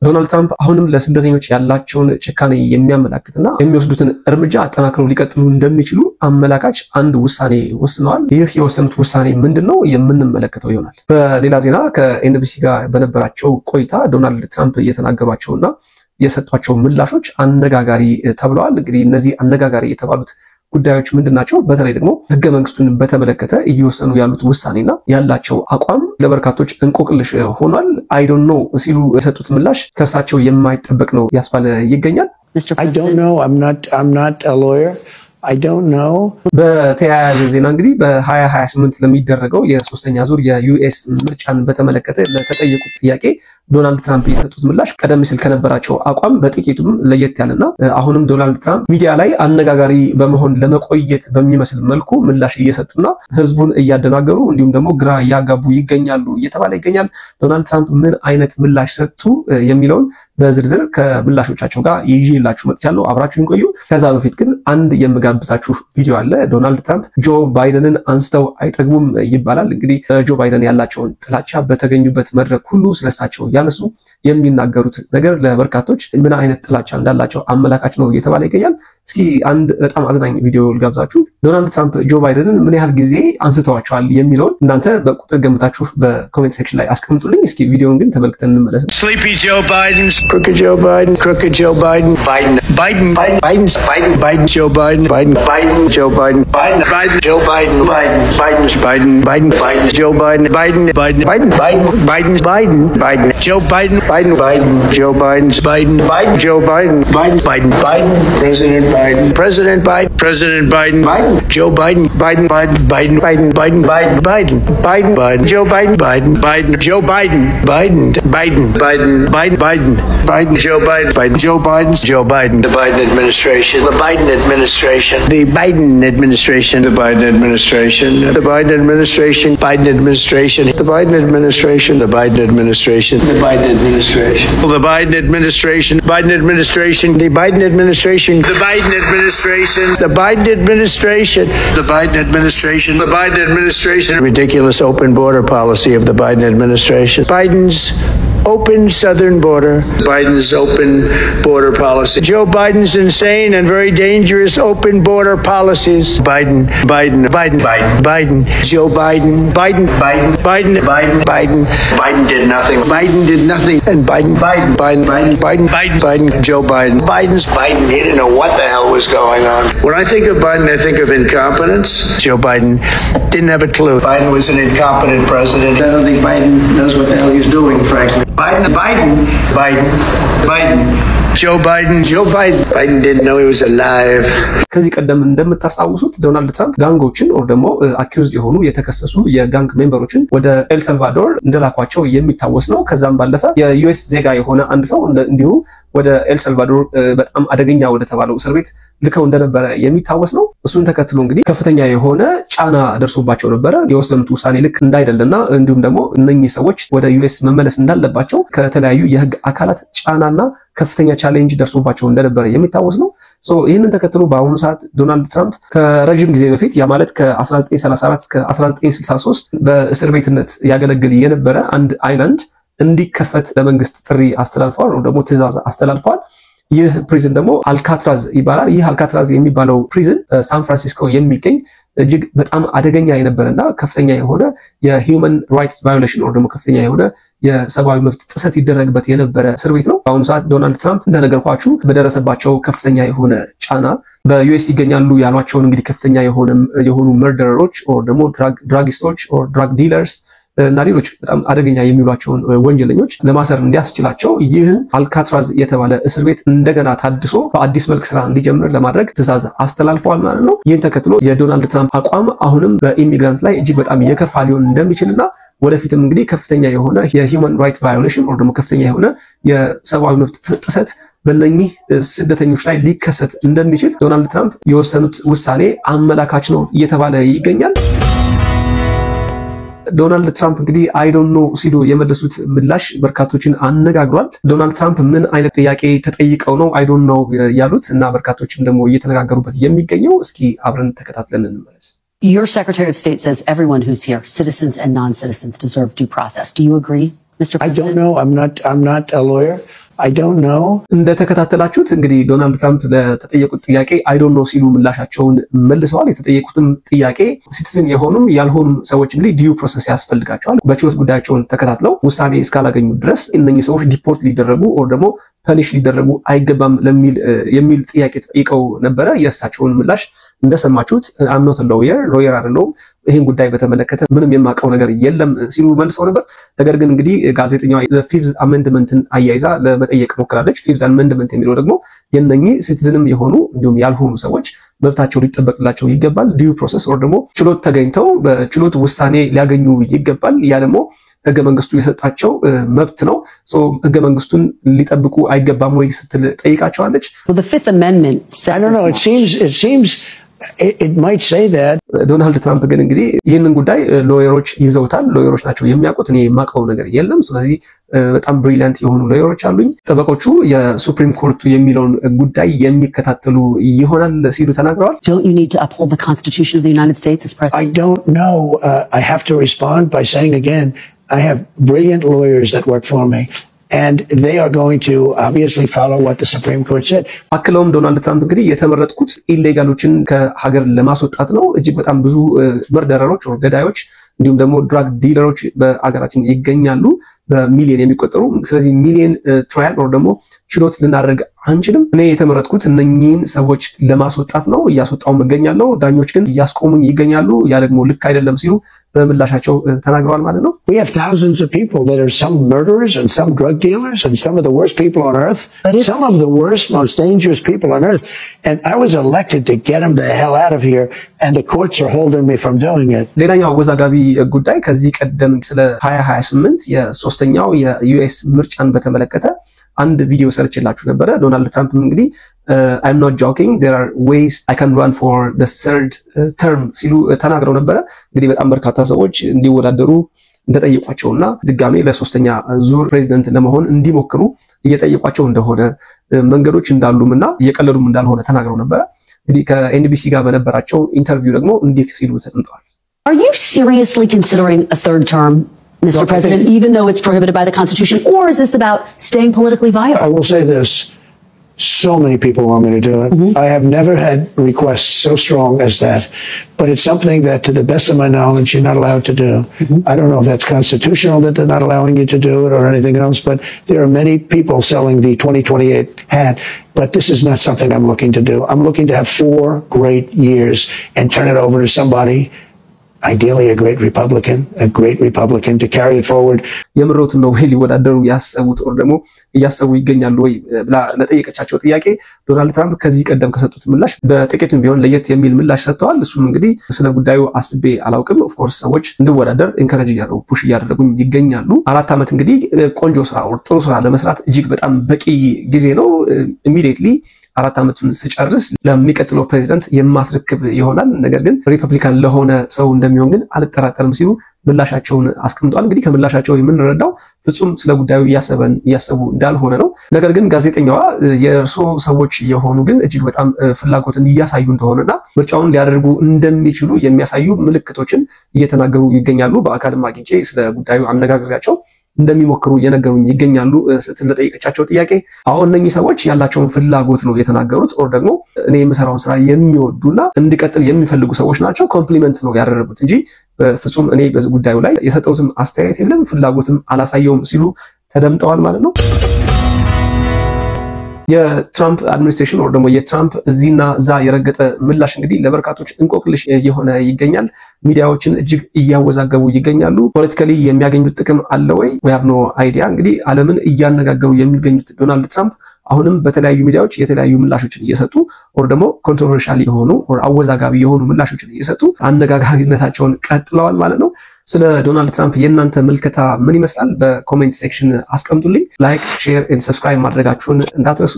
ዶናልድ ትራምፕ አሁንም ለስደተኞች ያላቸውን ጭካኔ የሚያመላክትና የሚወስዱትን እርምጃ አጠናክረው ሊቀጥሉ እንደሚችሉ አመላካች አንድ ውሳኔ ወስነዋል። ይህ የወሰኑት ውሳኔ ምንድነው የምንመለከተው ይሆናል። በሌላ ዜና ከኤንቢሲ ጋር በነበራቸው ቆይታ ዶናልድ ትራምፕ የተናገሯቸውና የሰጧቸው ምላሾች አነጋጋሪ ተብለዋል። እንግዲህ እነዚህ አነጋጋሪ የተባሉት ጉዳዮች ምንድናቸው? በተለይ ደግሞ ህገ መንግስቱን በተመለከተ እየወሰኑ ያሉት ውሳኔና ያላቸው አቋም ለበርካቶች እንቆቅልሽ ሆኗል። አይ ዶንት ኖ ሲሉ የሰጡት ምላሽ ከእርሳቸው የማይጠበቅ ነው ያስባለ ይገኛል። I don't know. I'm not a lawyer. I don't know. በተያያዘ ዜና እንግዲህ በ2028 ለሚደረገው የሶስተኛ ዙር የዩኤስ ምርጫን በተመለከተ ለተጠየቁት ጥያቄ ዶናልድ ትራምፕ የሰጡት ምላሽ ቀደም ሲል ከነበራቸው አቋም በጥቂቱም ለየት ያለና አሁንም ዶናልድ ትራምፕ ሚዲያ ላይ አነጋጋሪ በመሆን ለመቆየት በሚመስል መልኩ ምላሽ እየሰጡና ህዝቡን እያደናገሩ እንዲሁም ደግሞ ግራ ያጋቡ ይገኛሉ እየተባለ ይገኛል። ዶናልድ ትራምፕ ምን አይነት ምላሽ ሰጡ የሚለውን በዝርዝር ከምላሾቻቸው ጋር ይዤላችሁ መጥቻለሁ። አብራችሁን ቆዩ። ከዛ በፊት ግን አንድ የምጋብዛችሁ ቪዲዮ አለ። ዶናልድ ትራምፕ ጆ ባይደንን አንስተው አይጠግቡም ይባላል። እንግዲህ ጆ ባይደን ያላቸውን ጥላቻ በተገኙበት መድረክ ሁሉ ስለሳቸው ያነሱ የሚናገሩት ነገር ለበርካቶች ምን አይነት ጥላቻ እንዳላቸው አመላካች ነው እየተባለ ይገኛል። እስኪ አንድ በጣም አዝናኝ ቪዲዮ ልጋብዛችሁ። ዶናልድ ትራምፕ ጆ ባይደንን ምን ያህል ጊዜ አንስተዋቸዋል የሚለውን እናንተ በቁጥር ገምታችሁ በኮሜንት ሴክሽን ላይ አስቀምጡልኝ። እስኪ ቪዲዮውን ግን ተመልክተን እንመለስ። Sleepy Joe Biden, crooked Joe Biden, crooked Joe Biden, Biden, Biden, Biden, Biden, Biden, Joe Biden, Biden, Biden, Joe Biden, Biden, Biden, Joe Biden, Biden, Biden, Biden, Biden, Biden, Joe Biden, Biden, Biden, Biden, Biden, Biden, Biden, Biden, Joe Biden, Biden, Biden, Joe Biden, Biden, Biden, Joe Biden, Biden, Biden, Biden, President Biden, President Biden, President Biden, Biden, Joe Biden, Biden, Biden, Biden, Biden, Biden, Biden, Biden, Biden, Biden, Joe Biden, Biden, Biden, Joe Biden, Biden, Biden, Biden, Biden, Biden, Biden, Joe Biden, Biden, Joe Biden, Joe Biden, the Biden administration, the Biden administration, the Biden administration, the Biden administration, the Biden administration, Biden administration, the Biden administration, the Biden administration, the Biden administration, the Biden administration, Biden administration, the Biden administration, the Biden administration, the Biden administration, the Biden administration, the Biden administration, ridiculous open border policy of the Biden administration, Biden's open southern border, Biden's open border policy, Joe Biden's insane and very dangerous open border policies, Biden, Biden, Biden, Biden, Biden, Joe Biden, Biden, Biden, Biden, Biden, Biden, Biden did nothing, Biden did nothing, and Biden, Biden, Biden, Biden, Biden, Biden, Biden, Joe Biden, Biden's Biden, he didn't know what the hell was going on. When I think of Biden, I think of incompetence. Joe Biden didn't have a clue. Biden was an incompetent president. I don't think Biden knows what the hell he's doing, frankly. Biden, Biden, Biden, Biden, Joe Biden, Joe Biden. Biden didn't know he was alive. ከዚህ ቀደም እንደምታስታውሱት ዶናልድ ትራምፕ ጋንጎችን or ደግሞ አኪውዝድ የሆኑ የተከሰሱ የጋንግ ሜምበሮችን ወደ ኤል ሳልቫዶር እንደላኳቸው የሚታወስ ነው። ከዛም ባለፈ የዩኤስ ዜጋ የሆነ አንድ ሰው እንዲሁ ወደ ኤል ሳልቫዶር በጣም አደገኛ ወደ ተባለው እስር ቤት ልከው እንደነበረ የሚታወስ ነው። እሱን ተከትሎ እንግዲህ ከፍተኛ የሆነ ጫና ደርሶባቸው ነበር። የወሰኑት ውሳኔ ልክ እንዳይደለና እንዲሁም ደግሞ እነኚህ ሰዎች ወደ ዩኤስ መመለስ እንዳለባቸው ከተለያዩ የህግ አካላት ጫናና ከፍተኛ ቻሌንጅ ደርሶባቸው እንደነበረ የሚታወስ ነው። ይህንን ተከትሎ በአሁኑ ሰዓት ዶናልድ ትራምፕ ከረጅም ጊዜ በፊት ያ ማለት ከ1934 እስከ 1963 በእስር ቤትነት ያገለግል የነበረ አንድ አይላንድ እንዲከፈት ለመንግስት ጥሪ አስተላልፈዋል ወይ ደግሞ ትዕዛዝ አስተላልፈዋል። ይህ ፕሪዝን ደግሞ አልካትራዝ ይባላል። ይህ አልካትራዝ የሚባለው ፕሪዝን ሳን ፍራንሲስኮ የሚገኝ እጅግ በጣም አደገኛ የነበረና ከፍተኛ የሆነ የሂውመን ራይትስ ቫዮሌሽን ወይ ደግሞ ከፍተኛ የሆነ የሰብአዊ መብት ጥሰት ይደረግበት የነበረ እስር ቤት ነው። በአሁኑ ሰዓት ዶናልድ ትራምፕ እንደነገርኳችሁ በደረሰባቸው ከፍተኛ የሆነ ጫና በዩኤስ ይገኛሉ ያሏቸውን እንግዲህ ከፍተኛ የሆኑ መርደረሮች ወይ ደግሞ ድራጊስቶች ወይ ድራግ ዲለርስ እና ሌሎች በጣም አደገኛ የሚሏቸውን ወንጀለኞች ለማሰር እንዲያስችላቸው ይህን አልካትራዝ የተባለ እስር ቤት እንደገና ታድሶ በአዲስ መልክ ስራ እንዲጀምር ለማድረግ ትዕዛዝ አስተላልፈዋል ማለት ነው። ይህን ተከትሎ የዶናልድ ትራምፕ አቋም አሁንም በኢሚግራንት ላይ እጅግ በጣም የከፋ ሊሆን እንደሚችልና ወደፊትም እንግዲህ ከፍተኛ የሆነ የሂውመን ራይት ቫዮሌሽን ወይ ደግሞ ከፍተኛ የሆነ የሰብአዊ መብት ጥሰት በእነኚህ ስደተኞች ላይ ሊከሰት እንደሚችል ዶናልድ ትራምፕ የወሰኑት ውሳኔ አመላካች ነው እየተባለ ይገኛል። ዶናልድ ትራምፕ እንግዲህ አይ ዶንት ኖ ሲሉ የመለሱት ምላሽ በርካቶችን አነጋግሯል። ዶናልድ ትራምፕ ምን አይነት ጥያቄ ተጠይቀው ነው አይ ዶንት ኖ ያሉት እና በርካቶችም ደግሞ እየተነጋገሩበት የሚገኘው? እስኪ አብረን ተከታትለን እንመለስ። Your Secretary of State says everyone who's here, citizens and non-citizens, deserve due process. Do you agree, Mr. President? I don't know. I'm not a lawyer. I don't know. እንደተከታተላችሁት እንግዲህ ዶናልድ ትራምፕ ለተጠየቁት ጥያቄ I don't know ሲሉ ምላሻቸውን መልሰዋል። የተጠየቁትም ጥያቄ ሲቲዝን የሆኑም ያልሆኑ ሰዎች እንግዲህ ዲዩ ፕሮሰስ ያስፈልጋቸዋል። በችሎት ጉዳያቸውን ተከታትለው ውሳኔ እስካላገኙ ድረስ እነኚህ ሰዎች ዲፖርት ሊደረጉ or ደግሞ ፐኒሽ ሊደረጉ አይገባም የሚል ጥያቄ ተጠይቀው ነበረ። የእሳቸውን ምላሽ እንደሰማችሁት I'm not a lawyer አይደለሁም፣ ይህን ጉዳይ በተመለከተ ምንም የማውቀው ነገር የለም ሲሉ መልሰው ነበር። ነገር ግን እንግዲህ ጋዜጠኛዋ ፊፍዝ አሜንድመንትን አያይዛ ለመጠየቅ ሞክራለች። ፊፍዝ አሜንድመንት የሚለው ደግሞ የነኚህ ሲቲዝንም የሆኑ እንዲሁም ያልሆኑ ሰዎች መብታቸው ሊጠበቅላቸው ይገባል። ዲዩ ፕሮሰስ or ደግሞ ችሎት ተገኝተው በችሎት ውሳኔ ሊያገኙ ይገባል። ያ ደግሞ ህገ መንግስቱ የሰጣቸው መብት ነው። ህገ መንግስቱን ሊጠብቁ አይገባም ወይ ስትል ጠይቃቸዋለች። Well, the Fifth Amendment says I don't know. It seems it might say that. ዶናልድ ትራምፕ ግን እንግዲህ ይህንን ጉዳይ ሎየሮች ይዘውታል። ሎየሮች ናቸው የሚያውቁት፣ እኔ የማውቀው ነገር የለም። ስለዚህ በጣም ብሪሊያንት የሆኑ ሎየሮች አሉኝ። ጠበቆቹ የሱፕሪም ኮርቱ የሚለውን ጉዳይ የሚከታተሉ ይሆናል ሲሉ ተናግረዋል። Don't you need to uphold the Constitution of the United States as president? I don't know. I have to respond by saying again, I have brilliant lawyers that work for me. And they are going to obviously follow what the Supreme Court said. አክለውም ዶናልድ ትራምፕ እንግዲህ የተመረጥኩት ኢሌጋሎችን ከሀገር ለማስወጣት ነው። እጅግ በጣም ብዙ መርደረሮች or ገዳዮች እንዲሁም ደግሞ ድራግ ዲለሮች በአገራችን ይገኛሉ በሚሊዮን የሚቆጠሩ። ስለዚህ ሚሊዮን ትራያል or ደግሞ ችሎት ልናደርግ አንችልም። እኔ የተመረጥኩት እነኚህን ሰዎች ለማስወጣት ነው፣ እያስወጣው እገኛለሁ። ዳኞች ግን እያስቆሙኝ ይገኛሉ። ያ ደግሞ ልክ አይደለም ሲሉ በምላሻቸው ተናግረዋል ማለት ነው። We have thousands of people that are some murderers and some drug dealers and some of the worst people on earth. Some of the worst, most dangerous people on earth. And I was elected to get them the hell out of here, and the courts are holding me from doing it. ሌላኛው አወዛጋቢ ጉዳይ ከዚህ ቀደም ስለ 2028 የሶስተኛው የዩኤስ ምርጫን በተመለከተ አንድ ቪዲዮ ሰርችላችሁ ነበረ። ዶናልድ ትራምፕ እንግዲህ I'm not joking, there are ways I can run for the third term ሲሉ ተናግረው ነበረ። እንግዲህ በጣም በርካታ ሰዎች እንዲወዳደሩ እንደጠየቋቸውና ድጋሜ ለሶስተኛ ዙር ፕሬዚደንት ለመሆን እንዲሞክሩ እየጠየቋቸው እንደሆነ መንገዶች እንዳሉምና እየቀለሉም እንዳልሆነ ተናግረው ነበረ። እንግዲህ ከኤንቢሲ ጋር በነበራቸው ኢንተርቪው ደግሞ እንዲህ ሲሉ ተጠምጠዋል። Are you seriously considering a third term, Mr. President, even though it's prohibited by the Constitution, or is this about staying politically viable? I will say this. So many people want me to do it. I have never had requests so strong as that. But it's something that, to the best of my knowledge, you're not allowed to do. I don't know if that's constitutional that they're not allowing you to do it or anything else, but there are many people selling the 2028 hat. But this is not something I'm looking to do. I'm looking to have 4 great years and turn it over to somebody, ideally a great Republican to carry it forward. የምሮት ነው ወይ ሊወዳደሩ ያሰቡት or ደግሞ እያሰቡ ይገኛሉ ወይ ብላ ለጠየቀቻቸው ጥያቄ ዶናልድ ትራምፕ ከዚህ ቀደም ከሰጡት ምላሽ በጥቂቱም ቢሆን ለየት የሚል ምላሽ ሰጥተዋል። እሱም እንግዲህ ስለ ጉዳዩ አስቤ አላውቅም፣ ኦፍ ኮርስ ሰዎች እንድወዳደር ኢንከሬጅ ያደረጉ ፑሽ ያደረጉኝ ይገኛሉ። 4 ዓመት እንግዲህ ቆንጆ ስራ or ጥሩ ስራ ለመስራት እጅግ በጣም በቂ ጊዜ ነው። ኢሚዲየትሊ 4 ዓመቱን ስጨርስ ለሚቀጥለው ፕሬዚደንት የማስረክብ ይሆናል። ነገር ግን ሪፐብሊካን ለሆነ ሰው እንደሚሆን ግን አልጠራጠርም ሲሉ ምላሻቸውን አስቀምጠዋል። እንግዲህ ከምላሻቸው የምንረዳው ፍጹም ስለ ጉዳዩ እያሰቡ እንዳልሆነ ነው። ነገር ግን ጋዜጠኛዋ የእርሶ ሰዎች የሆኑ ግን እጅግ በጣም ፍላጎትን እያሳዩ እንደሆነና ምርጫውን ሊያደርጉ እንደሚችሉ የሚያሳዩ ምልክቶችን እየተናገሩ ይገኛሉ። በአካልም አግኝቼ ስለ ጉዳዩ አነጋግሬያቸው እንደሚሞክሩ የነገሩኝ ይገኛሉ ስትል ለጠየቀቻቸው ጥያቄ አሁን እነኚህ ሰዎች ያላቸውን ፍላጎት ነው የተናገሩት or ደግሞ እኔ የምሰራውን ስራ የሚወዱና እንዲቀጥል የሚፈልጉ ሰዎች ናቸው። ኮምፕሊመንት ነው ያደረጉት እንጂ ፍጹም እኔ በዚህ ጉዳዩ ላይ የሰጠውትም አስተያየት የለም፣ ፍላጎትም አላሳየውም ሲሉ ተደምጠዋል ማለት ነው። የትራምፕ አድሚኒስትሬሽን or ደግሞ የትራምፕ እዚህና ዛ የረገጠ ምላሽ እንግዲህ ለበርካቶች እንቆቅልሽ የሆነ ይገኛል። ሚዲያዎችን እጅግ እያወዛገቡ ይገኛሉ። ፖለቲካሊ የሚያገኙት ጥቅም አለ ወይ? we have no idea። እንግዲህ ዓለምን እያነጋገሩ የሚገኙት ዶናልድ ትራምፕ አሁንም በተለያዩ ሚዲያዎች የተለያዩ ምላሾችን እየሰጡ or ደግሞ ኮንትሮቨርሻል የሆኑ or አወዛጋቢ የሆኑ ምላሾችን እየሰጡ አነጋጋሪነታቸውን ቀጥለዋል ማለት ነው። ስለ ዶናልድ ትራምፕ የእናንተ ምልከታ ምን ይመስላል? በኮሜንት ሴክሽን አስቀምጡልኝ። ላይክ፣ ሼር እና ሰብስክራይብ ማድረጋችሁን እንዳትረሱ።